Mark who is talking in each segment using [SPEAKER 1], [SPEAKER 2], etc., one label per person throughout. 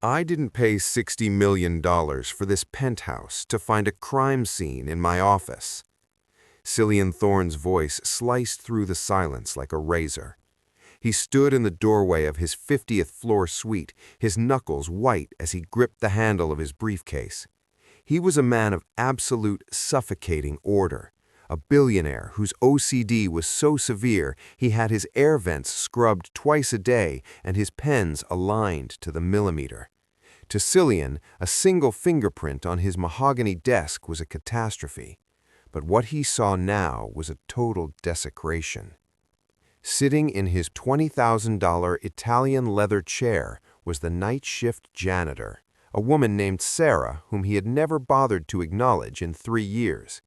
[SPEAKER 1] I didn't pay $60 million for this penthouse to find a crime scene in my office. Cillian Thorne's voice sliced through the silence like a razor. He stood in the doorway of his 50th floor suite, his knuckles white as he gripped the handle of his briefcase. He was a man of absolute suffocating order, a billionaire whose OCD was so severe he had his air vents scrubbed twice a day and his pens aligned to the millimeter. To Cillian, a single fingerprint on his mahogany desk was a catastrophe, but what he saw now was a total desecration. Sitting in his $20,000 Italian leather chair was the night shift janitor, a woman named Sarah whom he had never bothered to acknowledge in 3 years.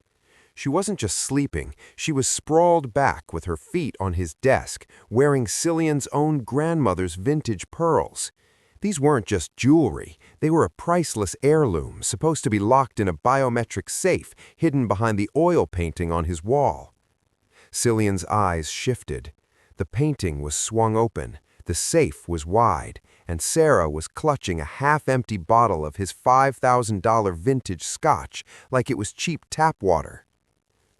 [SPEAKER 1] She wasn't just sleeping, she was sprawled back with her feet on his desk, wearing Cillian's own grandmother's vintage pearls. These weren't just jewelry, they were a priceless heirloom supposed to be locked in a biometric safe hidden behind the oil painting on his wall. Cillian's eyes shifted. The painting was swung open, the safe was wide, and Sarah was clutching a half-empty bottle of his $5,000 vintage scotch like it was cheap tap water.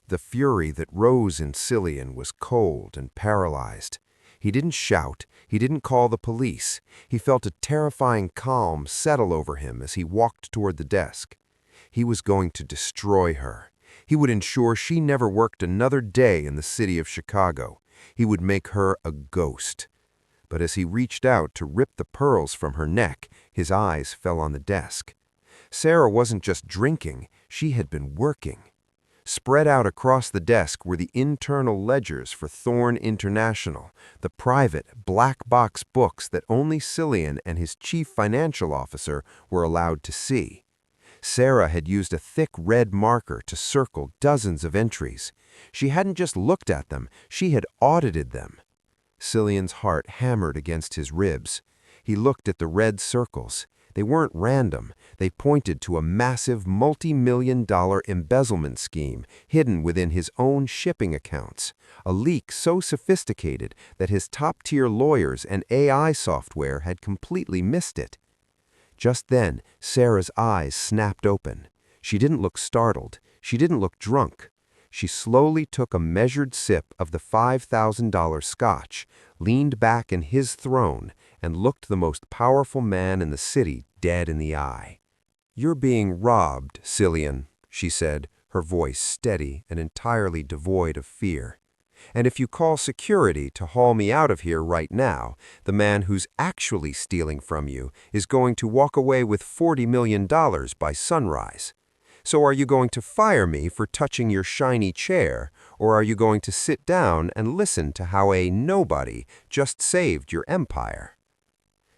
[SPEAKER 1] The fury that rose in Cillian was cold and paralyzed. He didn't shout, he didn't call the police. He felt a terrifying calm settle over him as he walked toward the desk. He was going to destroy her. He would ensure she never worked another day in the city of Chicago. He would make her a ghost. But as he reached out to rip the pearls from her neck, his eyes fell on the desk. Sarah wasn't just drinking, she had been working. Spread out across the desk were the internal ledgers for Thorne International, the private, black box books that only Cillian and his chief financial officer were allowed to see. Sarah had used a thick red marker to circle dozens of entries. She hadn't just looked at them, she had audited them. Cillian's heart hammered against his ribs. He looked at the red circles. They weren't random. They pointed to a massive multi-million-dollar embezzlement scheme hidden within his own shipping accounts, a leak so sophisticated that his top-tier lawyers and AI software had completely missed it. Just then, Sarah's eyes snapped open. She didn't look startled. She didn't look drunk. She slowly took a measured sip of the $5,000 scotch, leaned back in his throne, and looked the most powerful man in the city dead in the eye. "You're being robbed, Cillian," she said, her voice steady and entirely devoid of fear. "And if you call security to haul me out of here right now, the man who's actually stealing from you is going to walk away with $40 million by sunrise. So are you going to fire me for touching your shiny chair, or are you going to sit down and listen to how a nobody just saved your empire?"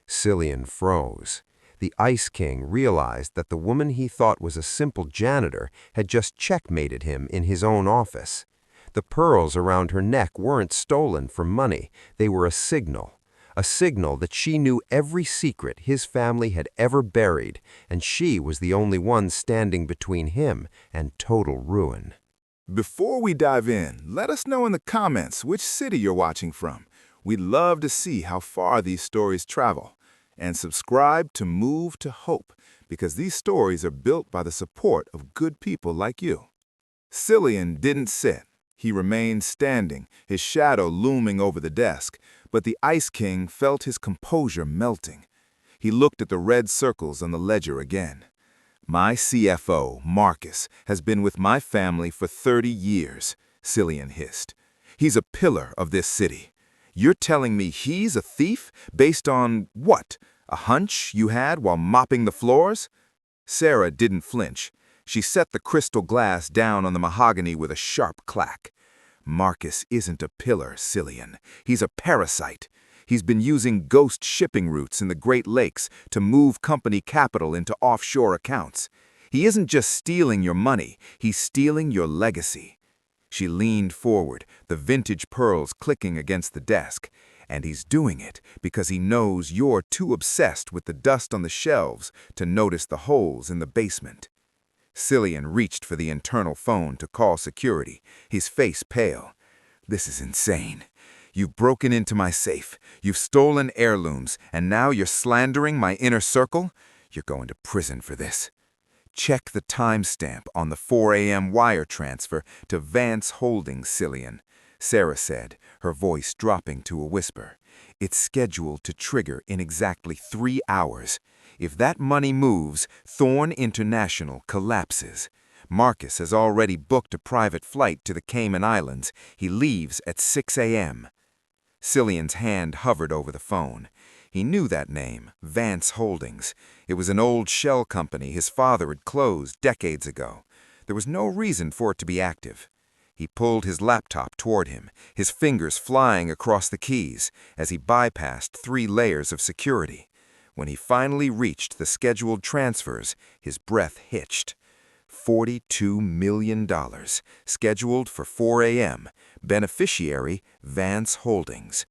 [SPEAKER 1] Cillian froze. The Ice King realized that the woman he thought was a simple janitor had just checkmated him in his own office. The pearls around her neck weren't stolen for money, they were a signal that she knew every secret his family had ever buried, and she was the only one standing between him and total ruin.
[SPEAKER 2] Before we dive in, let us know in the comments which city you're watching from. We'd love to see how far these stories travel. And subscribe to Move to Hope, because these stories are built by the support of good people like you. Cillian didn't sit. He remained standing, his shadow looming over the desk, but the Ice King felt his composure melting. He looked at the red circles on the ledger again. "My CFO, Marcus, has been with my family for 30 years, Cillian hissed. "He's a pillar of this city. You're telling me he's a thief based on what? A hunch you had while mopping the floors?" Sarah didn't flinch. She set the crystal glass down on the mahogany with a sharp clack. "Marcus isn't a pillar, Cillian. He's a parasite. He's been using ghost shipping routes in the Great Lakes to move company capital into offshore accounts. He isn't just stealing your money, he's stealing your legacy." She leaned forward, the vintage pearls clicking against the desk. "And he's doing it because he knows you're too obsessed with the dust on the shelves to notice the holes in the basement." Cillian reached for the internal phone to call security, his face pale. "This is insane. You've broken into my safe. You've stolen heirlooms, and now you're slandering my inner circle? You're going to prison for this. Check the timestamp on the 4 a.m. wire transfer to Vance Holdings, Cillian, Sarah said, her voice dropping to a whisper. It's scheduled to trigger in exactly 3 hours. If that money moves, Thorn International collapses. Marcus has already booked a private flight to the Cayman Islands. He leaves at 6 a.m. Cillian's hand hovered over the phone. He knew that name, Vance Holdings. It was an old shell company his father had closed decades ago. There was no reason for it to be active. He pulled his laptop toward him, his fingers flying across the keys as he bypassed 3 layers of security. When he finally reached the scheduled transfers, his breath hitched. $42 million, scheduled for 4 a.m., beneficiary Vance Holdings.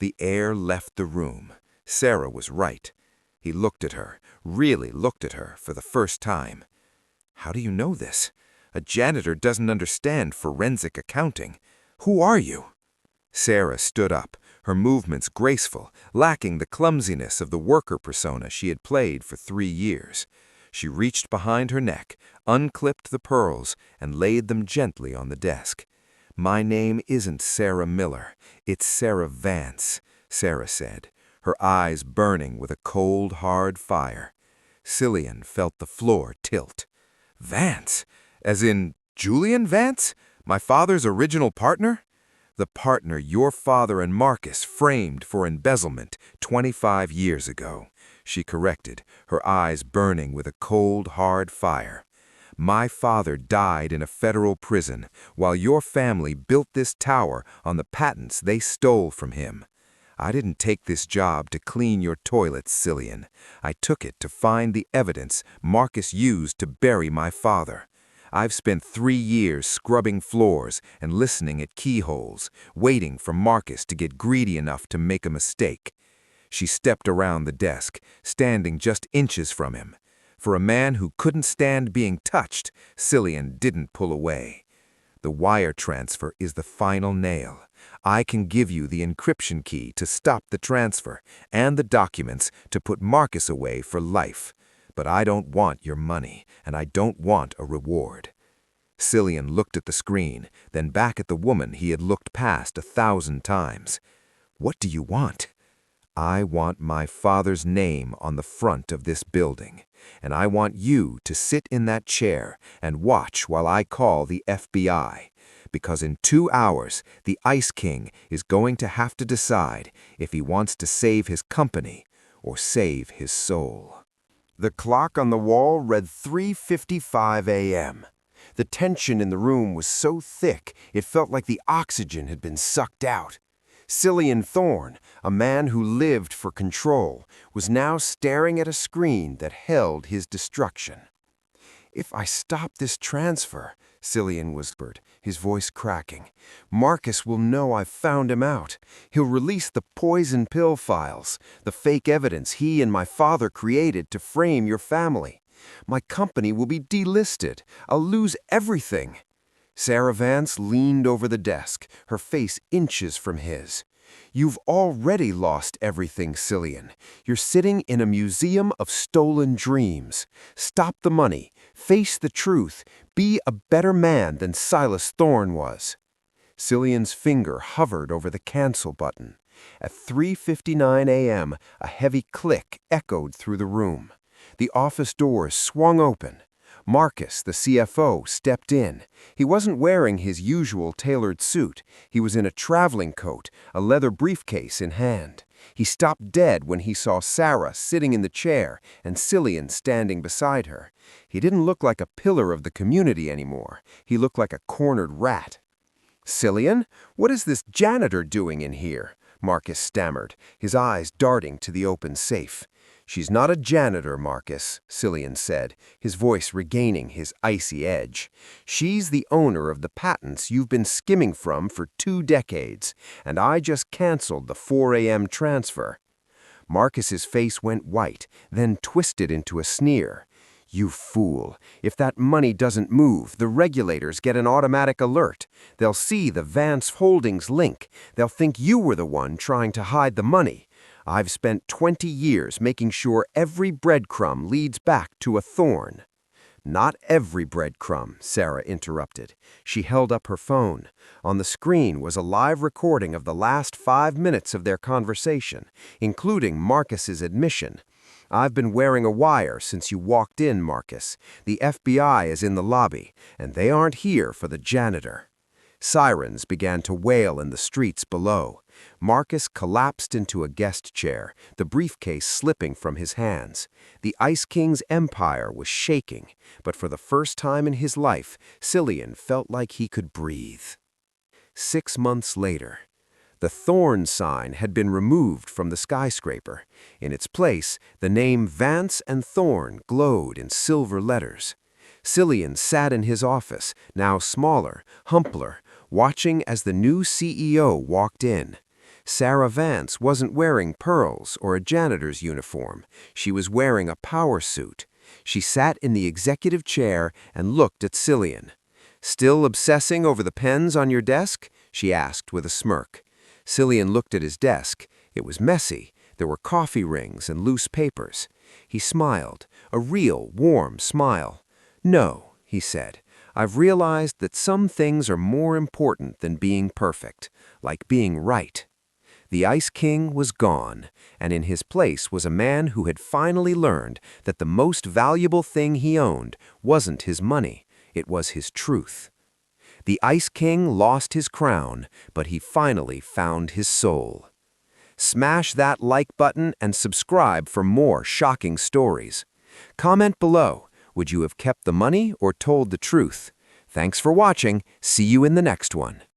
[SPEAKER 2] The air left the room. Sarah was right. He looked at her, really looked at her for the first time. How do you know this? A janitor doesn't understand forensic accounting. Who are you? Sarah stood up, her movements graceful, lacking the clumsiness of the worker persona she had played for 3 years. She reached behind her neck, unclipped the pearls, and laid them gently on the desk. My name isn't Sarah Miller, it's Sarah Vance, Sarah said, her eyes burning with a cold, hard fire. Cillian felt the floor tilt. Vance? As in Julian Vance? My father's original partner? The partner your father and Marcus framed for embezzlement 25 years ago, she corrected, her eyes burning with a cold, hard fire. My father died in a federal prison while your family built this tower on the patents they stole from him. I didn't take this job to clean your toilets, Cillian. I took it to find the evidence Marcus used to bury my father. I've spent 3 years scrubbing floors and listening at keyholes, waiting for Marcus to get greedy enough to make a mistake. She stepped around the desk, standing just inches from him. For a man who couldn't stand being touched, Cillian didn't pull away. The wire transfer is the final nail. I can give you the encryption key to stop the transfer and the documents to put Marcus away for life. But I don't want your money, and I don't want a reward. Cillian looked at the screen, then back at the woman he had looked past 1,000 times. What do you want? I want my father's name on the front of this building, and I want you to sit in that chair and watch while I call the FBI, because in 2 hours, the Ice King is going to have to decide if he wants to save his company or save his soul. The clock on the wall read 3:55 a.m. The tension in the room was so thick it felt like the oxygen had been sucked out. Cillian Thorn, a man who lived for control, was now staring at a screen that held his destruction. If I stop this transfer, Cillian whispered, his voice cracking, Marcus will know I've found him out. He'll release the poison pill files, the fake evidence he and my father created to frame your family. My company will be delisted. I'll lose everything. Sarah Vance leaned over the desk, her face inches from his. You've already lost everything, Cillian. You're sitting in a museum of stolen dreams. Stop the money. Face the truth. Be a better man than Silas Thorne was. Cillian's finger hovered over the cancel button. At 3:59 a.m., a heavy click echoed through the room. The office doors swung open. Marcus, the CFO, stepped in. He wasn't wearing his usual tailored suit. He was in a traveling coat, a leather briefcase in hand. He stopped dead when he saw Sarah sitting in the chair and Cillian standing beside her. He didn't look like a pillar of the community anymore. He looked like a cornered rat. Cillian, what is this janitor doing in here? Marcus stammered, his eyes darting to the open safe. She's not a janitor, Marcus, Cillian said, his voice regaining his icy edge. She's the owner of the patents you've been skimming from for 2 decades, and I just canceled the 4 a.m. transfer. Marcus's face went white, then twisted into a sneer.
[SPEAKER 3] You fool. If that money doesn't move, the regulators get an automatic alert. They'll see the Vance Holdings link. They'll think you were the one trying to hide the money. I've spent 20 years making sure every breadcrumb leads back to a thorn." "Not every breadcrumb," Sarah interrupted. She held up her phone. On the screen was a live recording of the last 5 minutes of their conversation, including Marcus's admission. "I've been wearing a wire since you walked in, Marcus. The FBI is in the lobby, and they aren't here for the janitor." Sirens began to wail in the streets below. Marcus collapsed into a guest chair, the briefcase slipping from his hands. The Ice King's empire was shaking, but for the first time in his life, Cillian felt like he could breathe. 6 months later, the Thorn sign had been removed from the skyscraper. In its place, the name Vance and Thorn glowed in silver letters. Cillian sat in his office, now smaller, humbler, watching as the new CEO walked in. Sarah Vance wasn't wearing pearls or a janitor's uniform. She was wearing a power suit. She sat in the executive chair and looked at Cillian. "Still obsessing over the pens on your desk?" she asked with a smirk. Cillian looked at his desk. It was messy. There were coffee rings and loose papers. He smiled, a real, warm smile. "No," he said. "I've realized that some things are more important than being perfect, like being right." The Ice King was gone, and in his place was a man who had finally learned that the most valuable thing he owned wasn't his money, it was his truth. The Ice King lost his crown, but he finally found his soul. Smash that like button and subscribe for more shocking stories. Comment below. Would you have kept the money or told the truth? Thanks for watching. See you in the next one.